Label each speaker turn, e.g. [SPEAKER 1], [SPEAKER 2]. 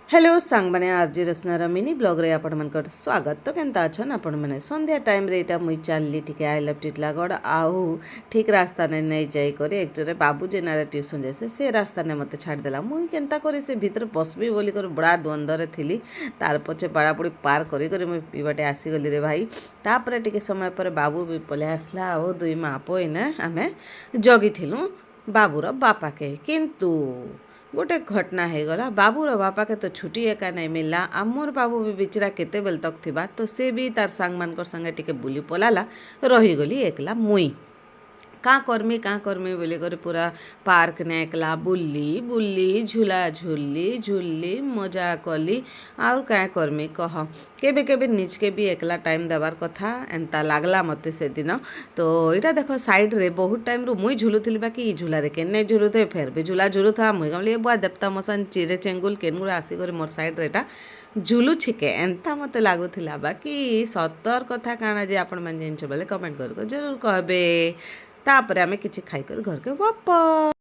[SPEAKER 1] Hello सांग मैंने RJ रचनार mini blog रे आपण मनकर स्वागत। तो केनता अछन आपण मैंने संध्या टाइम रे एटा मुई चलली टिके आई लव टिटलागढ़ आउ ठीक रास्ता ने नहीं जाई करे एकजरे बाबू जे नारे ट्यूशन जैसे से रास्ता ने मते छाड़ देला। मुई केनता करे से भीतर पसबी बोली कर बड़ा द्वंद्व रे थिली। तार पछे पड़ापड़ी पार करी करी मुई पिबाटे आसी गली रे भाई। तापरे टिके समय पर बाबू भी पले आसला आ दुई माँ पुई ने आमे जगी थिलु बाबूर बापा के। किंतु गोटे घटना हो गला। बाबूर बापा के तो छुट्टी एका नहीं मिलला। आमर बाबू भी बिचरा केते बेल तक थिबा तो से भी तार सांग मानकर संगे टिके बुली पलाला रहीगली एकला मुई। का करमी बोली कर पूरा पार्क ने एकला बुल्ली बुल्ली झूला झूलली झूलली मजा कली। आउ क्या करमी कह केबे केबे निज के भी एकला टाइम देवार कथा एंता लागला मते से दिन। तो यहाँ देख साइड रे बहुत टाइम रू मुई झुलुली बाकी ई झूला रे केने झुलुथे फेर भी झूला झुलुथा मुई गमली बुआ देवता मसान चिरे चेंगुल केन गुड़ा आसिक मोर साइड रेटा झुलुछि के एंता मते लागुथिला। बाकी सतर कथा काना जे आपण मन जिनछ बोले कमेंट कर जरूर कहबे। तापर आमे किछि खाई कर घर के वापस।